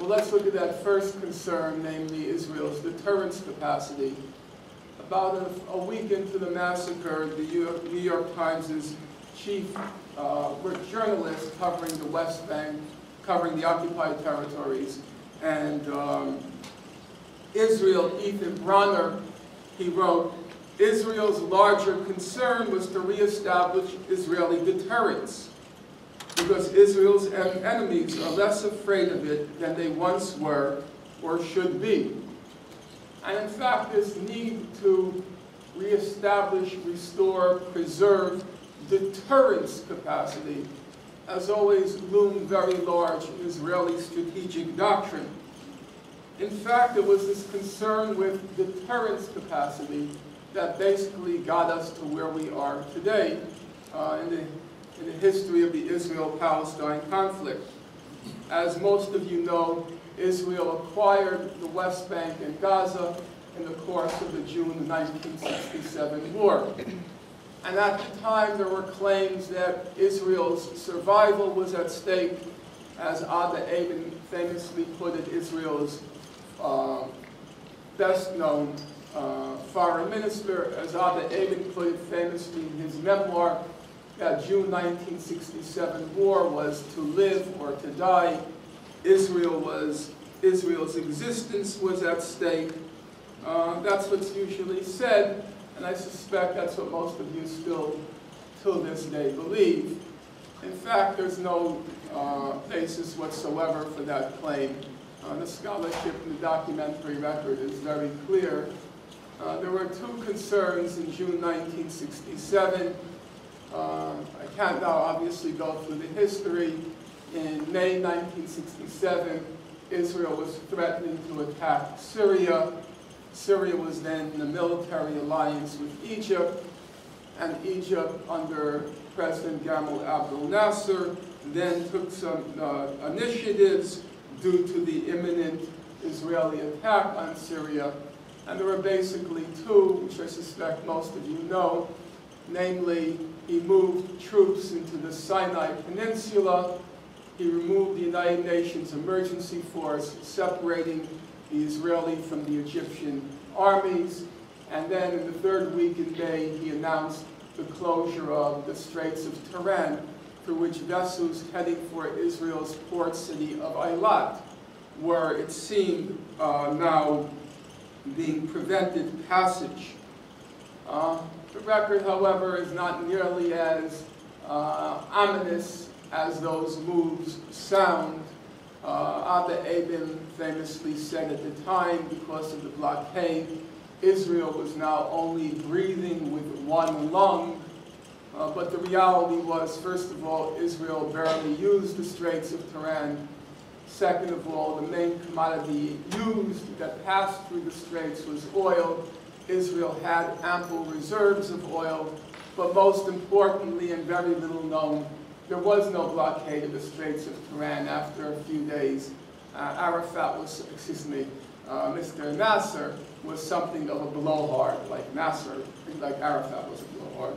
So let's look at that first concern, namely Israel's deterrence capacity. About a week into the massacre, the New York Times' chief journalist covering the West Bank, covering the occupied territories, and Israel, Ethan Bronner, he wrote, Israel's larger concern was to reestablish Israeli deterrence, because Israel's enemies are less afraid of it than they once were or should be. And in fact, this need to reestablish, restore, preserve deterrence capacity has always loomed very large in Israeli strategic doctrine. In fact, it was this concern with deterrence capacity that basically got us to where we are today in the history of the Israel-Palestine conflict. As most of you know, Israel acquired the West Bank and Gaza in the course of the June 1967 war. And at the time, there were claims that Israel's survival was at stake. As Ada Abin famously put it, Israel's best-known foreign minister, as Ada Abin put it famously in his memoir, that June 1967 war was to live or to die. Israel's existence was at stake. That's what's usually said, and I suspect that's what most of you still, till this day, believe. In fact, there's no basis whatsoever for that claim. The scholarship in the documentary record is very clear. There were two concerns in June 1967. I can't now obviously go through the history. In May 1967, Israel was threatening to attack Syria. Syria was then in a military alliance with Egypt, and Egypt, under President Gamal Abdel Nasser, then took some initiatives due to the imminent Israeli attack on Syria. And there were basically two, which I suspect most of you know. Namely, he moved troops into the Sinai Peninsula. He removed the United Nations Emergency Force, separating the Israeli from the Egyptian armies. And then in the third week in May, he announced the closure of the Straits of Tiran, through which vessels heading for Israel's port city of Eilat were, it seemed, now being prevented passage. The record, however, is not nearly as ominous as those moves sound. Ada Abin famously said at the time, because of the blockade, Israel was now only breathing with one lung. But the reality was, first of all, Israel barely used the Straits of Tiran. Second of all, the main commodity used that passed through the Straits was oil. Israel had ample reserves of oil, but most importantly, and very little known, there was no blockade of the Straits of Tiran after a few days. Mr. Nasser was something of a blowhard, like Nasser, like Arafat was a blowhard.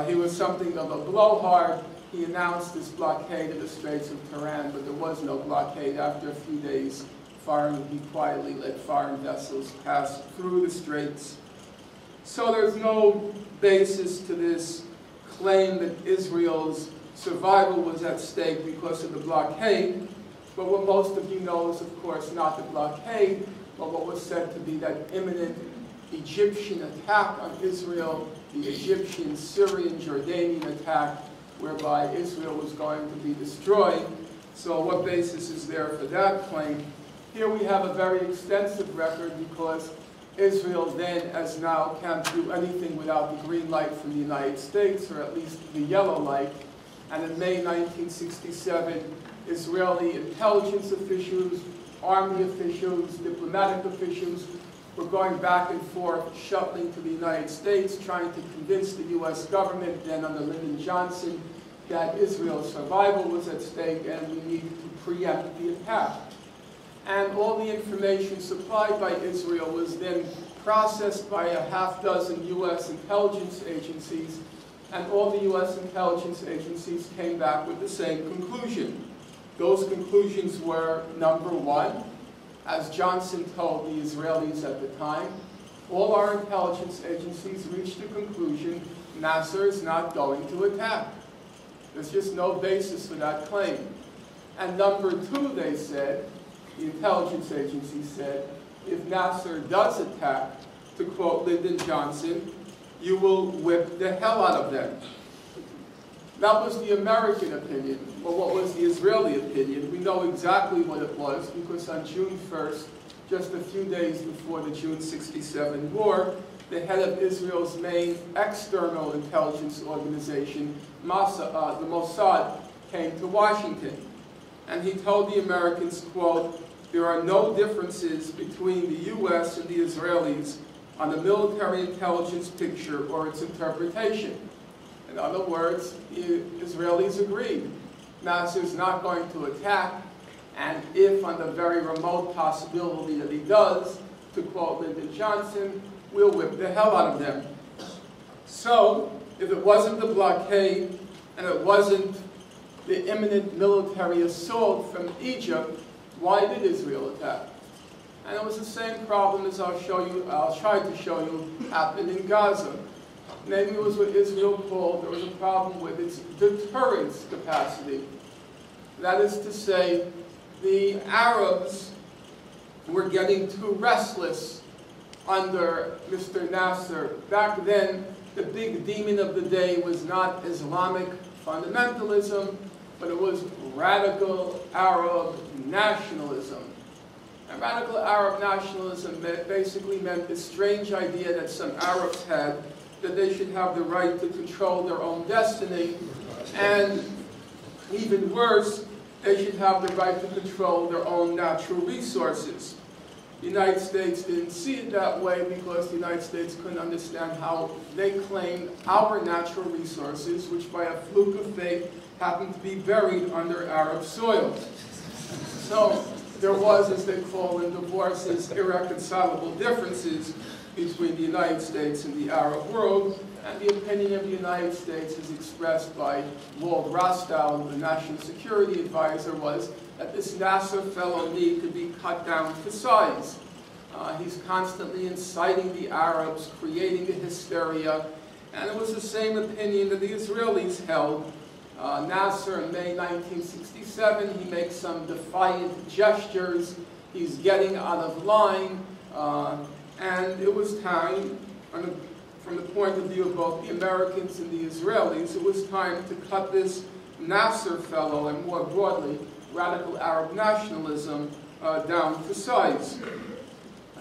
He was something of a blowhard. He announced this blockade of the Straits of Tiran, but there was no blockade. After a few days, he quietly let foreign vessels pass through the straits. So there's no basis to this claim that Israel's survival was at stake because of the blockade. But what most of you know is, of course, not the blockade, but what was said to be that imminent Egyptian attack on Israel, the Egyptian, Syrian, Jordanian attack, whereby Israel was going to be destroyed. So what basis is there for that claim? Here we have a very extensive record, because Israel then, as now, can't do anything without the green light from the United States, or at least the yellow light. And in May 1967, Israeli intelligence officials, army officials, diplomatic officials were going back and forth, shuttling to the United States, trying to convince the U.S. government, then under Lyndon Johnson, that Israel's survival was at stake and we needed to preempt the attack. And all the information supplied by Israel was then processed by a half-dozen U.S. intelligence agencies, and all the U.S. intelligence agencies came back with the same conclusion. Those conclusions were, number one, as Johnson told the Israelis at the time, all our intelligence agencies reached the conclusion Nasser is not going to attack. There's just no basis for that claim. And number two, they said, the intelligence agency said, if Nasser does attack, to quote Lyndon Johnson, you will whip the hell out of them. That was the American opinion. Well, what was the Israeli opinion? We know exactly what it was, because on June 1st, just a few days before the June '67 war, the head of Israel's main external intelligence organization, the Mossad, came to Washington. And he told the Americans, quote, there are no differences between the U.S. and the Israelis on the military intelligence picture or its interpretation. In other words, the Israelis agreed. Nasser is not going to attack, and if on the very remote possibility that he does, to quote Lyndon Johnson, we'll whip the hell out of them. So, if it wasn't the blockade, and it wasn't the imminent military assault from Egypt, why did Israel attack? And it was the same problem as I'll try to show you happened in Gaza. Namely, it was what Israel called, there was a problem with its deterrence capacity. That is to say, the Arabs were getting too restless under Mr. Nasser. Back then, the big demon of the day was not Islamic fundamentalism, but it was radical Arab nationalism. And radical Arab nationalism basically meant this strange idea that some Arabs had that they should have the right to control their own destiny, and even worse, they should have the right to control their own natural resources. The United States didn't see it that way because the United States couldn't understand how they claimed our natural resources, which by a fluke of fate happened to be buried under Arab soil. So there was, as they call in divorces, irreconcilable differences between the United States and the Arab world, and the opinion of the United States as expressed by Wald Rostow, the National Security Advisor, was that this Nasser fellow need to be cut down to size. He's constantly inciting the Arabs, creating a hysteria, and it was the same opinion that the Israelis held. Nasser, in May 1967, he makes some defiant gestures. He's getting out of line. And it was time, from the point of view of both the Americans and the Israelis, it was time to cut this Nasser fellow, and more broadly, radical Arab nationalism, down to size.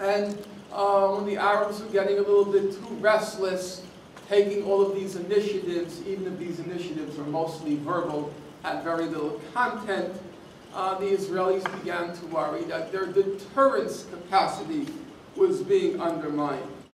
And when the Arabs were getting a little bit too restless, taking all of these initiatives, even if these initiatives were mostly verbal, had very little content, the Israelis began to worry that their deterrence capacity was being undermined.